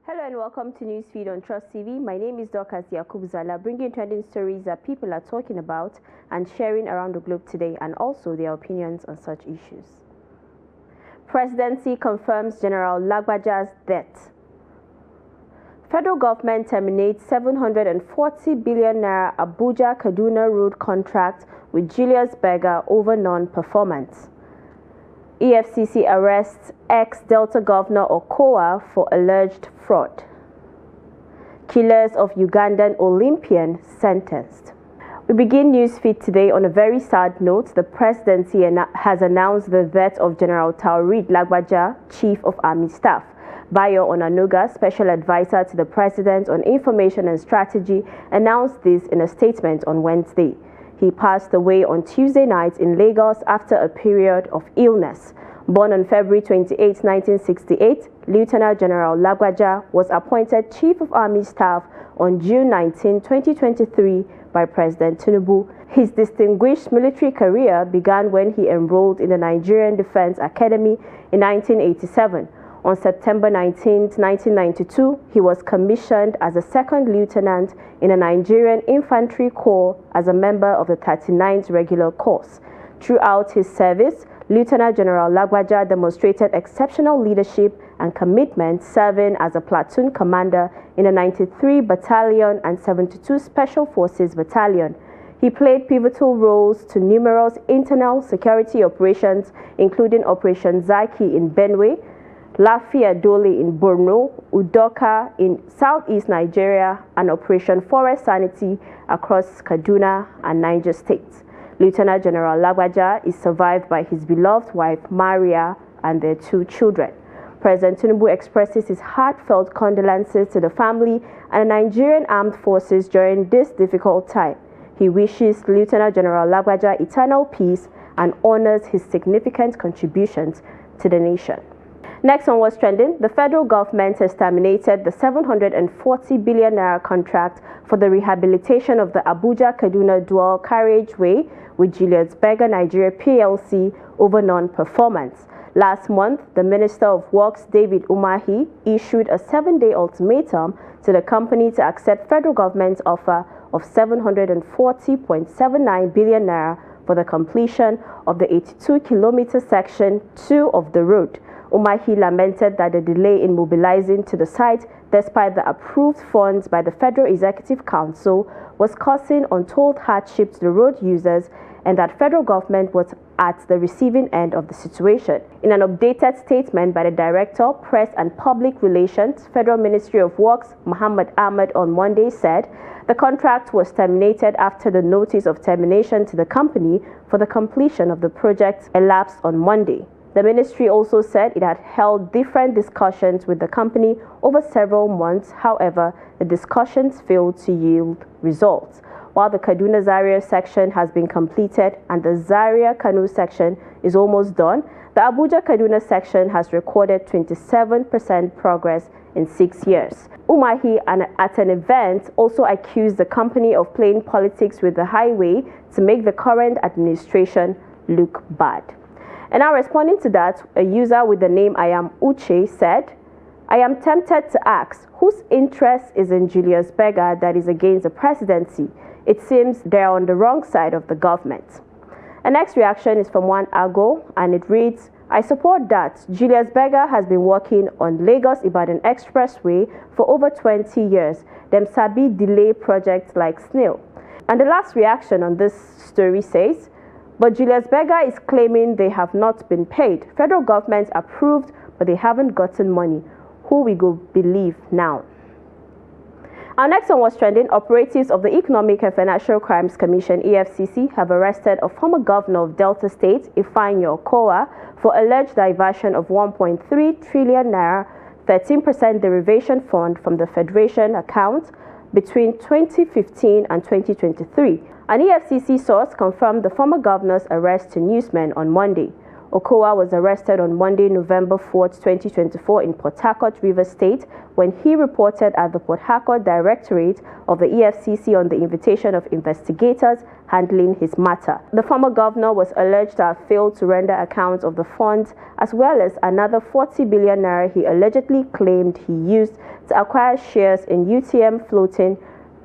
Hello and welcome to Newsfeed on Trust TV. My name is Dorcas Yakub-Zala, bringing trending stories that people are talking about and sharing around the globe today, and also their opinions on such issues. Presidency confirms General Lagbaja's death. Federal government terminates 740 billion naira Abuja-Kaduna road contract with Julius Berger over non-performance. EFCC arrests ex-Delta Governor Okowa for alleged fraud. Killers of Ugandan Olympian sentenced. We begin Newsfeed today on a very sad note. The presidency has announced the death of General Taoreed Lagbaja, Chief of Army Staff. Bayo Onanuga, Special Advisor to the President on Information and Strategy, announced this in a statement on Wednesday. He passed away on Tuesday night in Lagos after a period of illness. Born on February 28, 1968, Lieutenant General Lagbaja was appointed Chief of Army Staff on June 19, 2023 by President Tinubu. His distinguished military career began when he enrolled in the Nigerian Defense Academy in 1987. On September 19, 1992, he was commissioned as a second lieutenant in the Nigerian Infantry Corps as a member of the 39th Regular Corps. Throughout his service, Lieutenant General Lagbaja demonstrated exceptional leadership and commitment, serving as a platoon commander in the 93 Battalion and 72 Special Forces Battalion. He played pivotal roles to numerous internal security operations, including Operation Zaki in Benue, Lafia Dole in Borno, Udoka in southeast Nigeria, and Operation Forest Sanity across Kaduna and Niger states. Lieutenant General Lagbaja is survived by his beloved wife, Maria, and their 2 children. President Tinubu expresses his heartfelt condolences to the family and the Nigerian Armed Forces during this difficult time. He wishes Lieutenant General Lagbaja eternal peace and honors his significant contributions to the nation. Next on what's trending, the federal government has terminated the 740 billion naira contract for the rehabilitation of the Abuja-Kaduna dual carriageway with Julius Berger Nigeria PLC over non-performance. Last month, the Minister of Works, David Umahi, issued a 7-day ultimatum to the company to accept federal government's offer of 740.79 billion naira for the completion of the 82-kilometer section 2 of the road. Umahi lamented that the delay in mobilizing to the site, despite the approved funds by the Federal Executive Council, was causing untold hardship to the road users, and that federal government was at the receiving end of the situation. In an updated statement by the Director, Press and Public Relations, Federal Ministry of Works, Muhammad Ahmed, on Monday said the contract was terminated after the notice of termination to the company for the completion of the project elapsed on Monday. The ministry also said it had held different discussions with the company over several months. However, the discussions failed to yield results. While the Kaduna Zaria section has been completed and the Zaria Kano section is almost done, the Abuja Kaduna section has recorded 27% progress in 6 years. Umahi, at an event, also accused the company of playing politics with the highway to make the current administration look bad. And now, responding to that, a user with the name I Am Uche said, "I am tempted to ask, whose interest is in Julius Berger that is against the presidency? It seems they're on the wrong side of the government." The next reaction is from one Ago, and it reads, "I support that. Julius Berger has been working on Lagos-Ibadan Expressway for over 20 years. Them sabi delay projects like snail." And the last reaction on this story says, "But Julius Berger is claiming they have not been paid. Federal government approved, but they haven't gotten money. Who we go believe now?" Our next one was trending. Operatives of the Economic and Financial Crimes Commission, EFCC, have arrested a former governor of Delta State, Is Okowa, for alleged diversion of 1.3 trillion naira, 13% derivation fund from the Federation account between 2015 and 2023. An EFCC source confirmed the former governor's arrest to newsmen on Monday. Okowa was arrested on Monday, November 4, 2024 in Port Harcourt, Rivers State, when he reported at the Port Harcourt Directorate of the EFCC on the invitation of investigators handling his matter. The former governor was alleged to have failed to render accounts of the funds as well as another 40 billion naira he allegedly claimed he used to acquire shares in UTM floating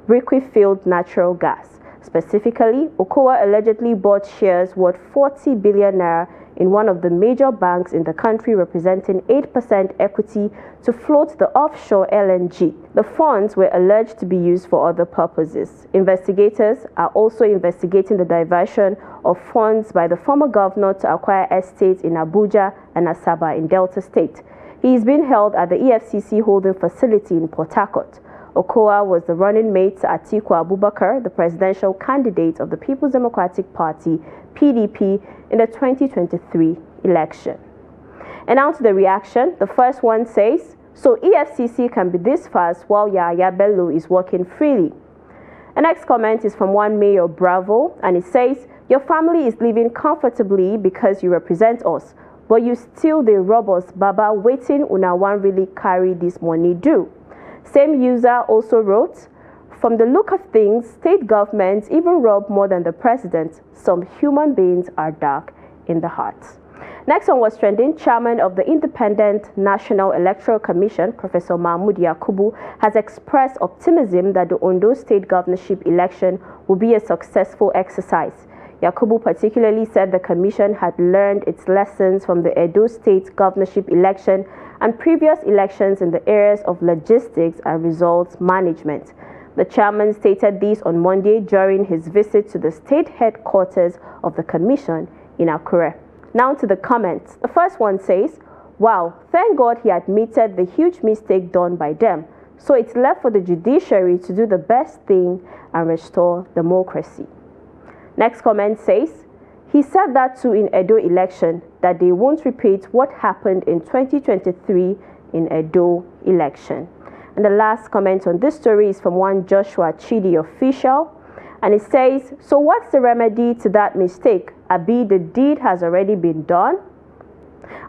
liquefied natural gas. Specifically, Okowa allegedly bought shares worth 40 billion naira in one of the major banks in the country, representing 8% equity to float the offshore LNG. The funds were alleged to be used for other purposes. Investigators are also investigating the diversion of funds by the former governor to acquire estates in Abuja and Asaba in Delta State. He is being held at the EFCC holding facility in Port Harcourt. Okowa was the running mate to Atiku Abubakar, the presidential candidate of the People's Democratic Party, PDP, in the 2023 election. And now to the reaction. The first one says, so EFCC can be this fast while Yahaya Bello is working freely. The next comment is from one Mayor Bravo, and it says, your family is living comfortably because you represent us, but you still the robbers, Baba, waiting una one really carry this money do. Same user also wrote, from the look of things, state governments even rob more than the president. Some human beings are dark in the heart. Next one was trending. Chairman of the Independent National Electoral Commission, Professor Mahmood Yakubu, has expressed optimism that the Ondo State governorship election will be a successful exercise. Yakubu particularly said the commission had learned its lessons from the Edo State governorship election and previous elections in the areas of logistics and results management. The chairman stated this on Monday during his visit to the state headquarters of the commission in Akure. Now to the comments. The first one says, wow, thank God he admitted the huge mistake done by them. So it's left for the judiciary to do the best thing and restore democracy. Next comment says, he said that too in Edo election, that they won't repeat what happened in 2023 in Edo election. And the last comment on this story is from one Joshua Chidi official, and it says, so what's the remedy to that mistake? Abi, the deed has already been done.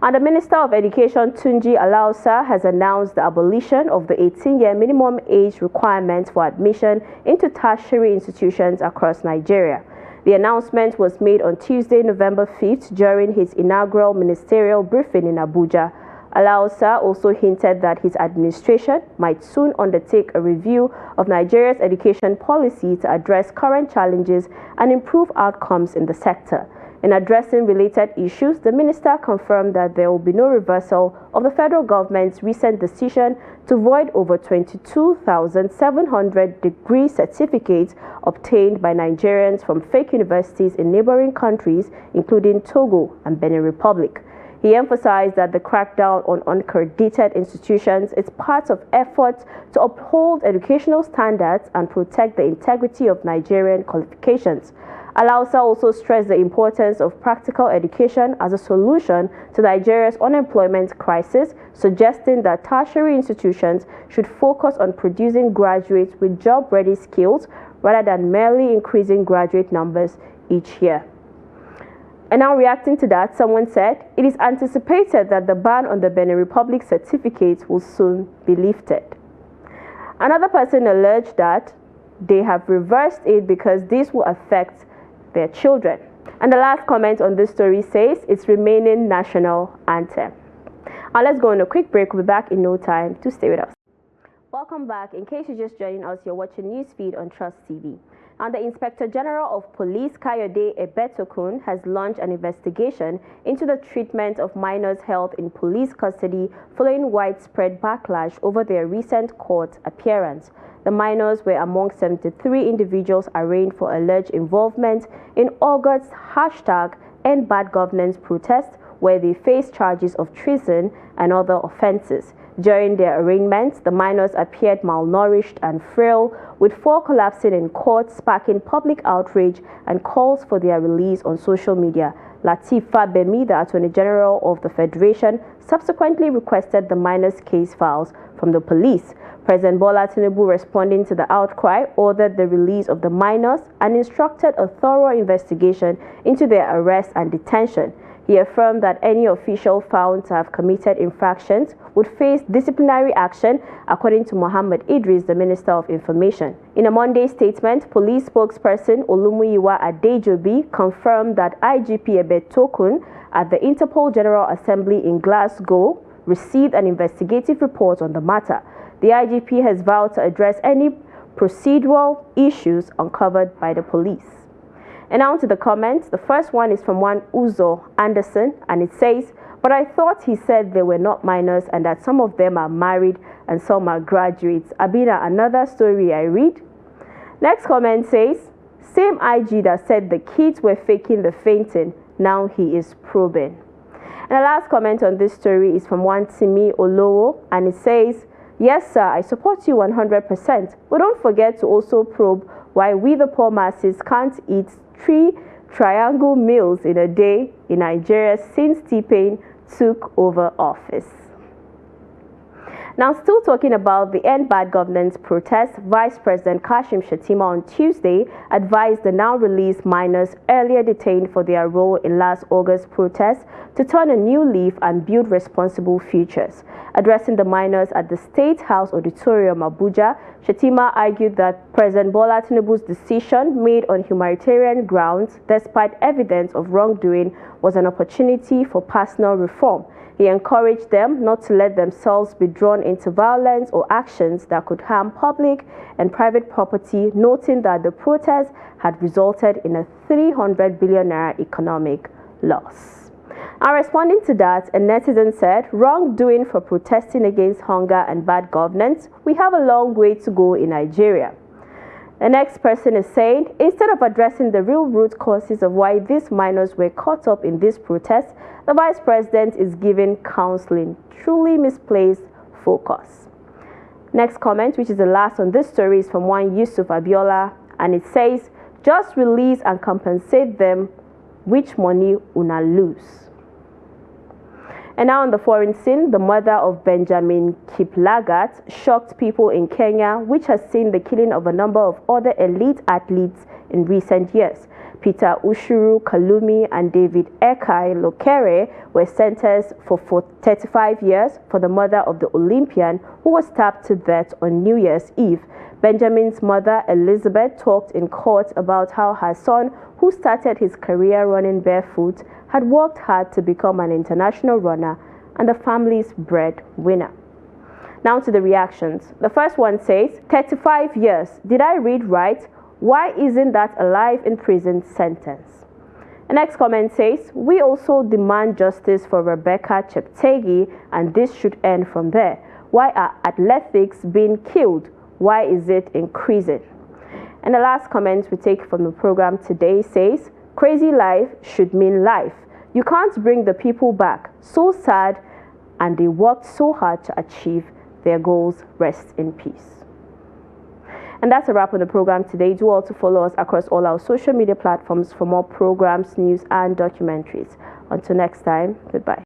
And the Minister of Education, Tunji Alausa, has announced the abolition of the 18-year minimum age requirement for admission into tertiary institutions across Nigeria. The announcement was made on Tuesday, November 5th, during his inaugural ministerial briefing in Abuja. Alausa also hinted that his administration might soon undertake a review of Nigeria's education policy to address current challenges and improve outcomes in the sector. In addressing related issues, the minister confirmed that there will be no reversal of the federal government's recent decision to void over 22,700 degree certificates obtained by Nigerians from fake universities in neighboring countries, including Togo and Benin Republic. He emphasized that the crackdown on uncredited institutions is part of efforts to uphold educational standards and protect the integrity of Nigerian qualifications. Alausa also stressed the importance of practical education as a solution to Nigeria's unemployment crisis, suggesting that tertiary institutions should focus on producing graduates with job-ready skills rather than merely increasing graduate numbers each year. And now reacting to that, someone said, it is anticipated that the ban on the Benin Republic certificates will soon be lifted. Another person alleged that they have reversed it because this will affect their children. And the last comment on this story says it's remaining national anthem. Now let's go on a quick break. We'll be back in no time. To stay with us. Welcome back. In case you're just joining us, you're watching Newsfeed on Trust TV. And the Inspector General of Police, Kayode Ebetokun, has launched an investigation into the treatment of minors held in police custody following widespread backlash over their recent court appearance. The minors were among 73 individuals arraigned for alleged involvement in August's #EndBadGovernance protest, where they faced charges of treason and other offenses. During their arraignments, the minors appeared malnourished and frail, with 4 collapsing in court, sparking public outrage and calls for their release on social media. Lateef Fagbemi, the Attorney General of the Federation, subsequently requested the minors' case files from the police. President Bola Tinubu, responding to the outcry, ordered the release of the minors and instructed a thorough investigation into their arrest and detention. He affirmed that any official found to have committed infractions would face disciplinary action, according to Mohammed Idris, the Minister of Information. In a Monday statement, police spokesperson Olumuyiwa Adejobi confirmed that IGP Ebetokun at the Interpol General Assembly in Glasgow received an investigative report on the matter. The IGP has vowed to address any procedural issues uncovered by the police. And now to the comments. The first one is from one Uzo Anderson, and it says, "But I thought he said they were not minors and that some of them are married and some are graduates. Abina, another story I read." Next comment says, "Same IG that said the kids were faking the fainting, now he is probing." And the last comment on this story is from one Timi Olowo, and it says, "Yes, sir, I support you 100%, but don't forget to also probe why we the poor masses can't eat 3 triangle meals in a day in Nigeria since T-Pain took over office." Now, still talking about the End Bad Governance protest, Vice President Kashim Shettima on Tuesday advised the now-released minors earlier detained for their role in last August's protest to turn a new leaf and build responsible futures. Addressing the minors at the State House Auditorium, Abuja, Shettima argued that President Bola Tinubu's decision, made on humanitarian grounds despite evidence of wrongdoing, was an opportunity for personal reform. He encouraged them not to let themselves be drawn into violence or actions that could harm public and private property, noting that the protest had resulted in a 300 billion naira economic loss. And responding to that, a netizen said, "Wrongdoing for protesting against hunger and bad governance, we have a long way to go in Nigeria." The next person is saying, "Instead of addressing the real root causes of why these minors were caught up in this protest, the Vice President is giving counseling. Truly misplaced focus." Next comment, which is the last on this story, is from one Yusuf Abiola, and it says, "Just release and compensate them, which money una lose." And now on the foreign scene, the mother of Benjamin Kiplagat shocked people in Kenya, which has seen the killing of a number of other elite athletes in recent years. Peter Ushuru Kalumi and David Ekai Lokere were sentenced for 35 years for the mother of the Olympian who was stabbed to death on New Year's Eve. Benjamin's mother, Elizabeth, talked in court about how her son, who started his career running barefoot, had worked hard to become an international runner and the family's breadwinner. Now to the reactions. The first one says, 35 years. Did I read right? Why isn't that a life in prison sentence? The next comment says, we also demand justice for Rebecca Cheptegei and this should end from there. Why are athletics being killed? Why is it increasing? And the last comment we take from the program today says, crazy life should mean life. You can't bring the people back. So sad, and they worked so hard to achieve their goals. Rest in peace. And that's a wrap on the program today. Do also follow us across all our social media platforms for more programs, news, and documentaries. Until next time, goodbye.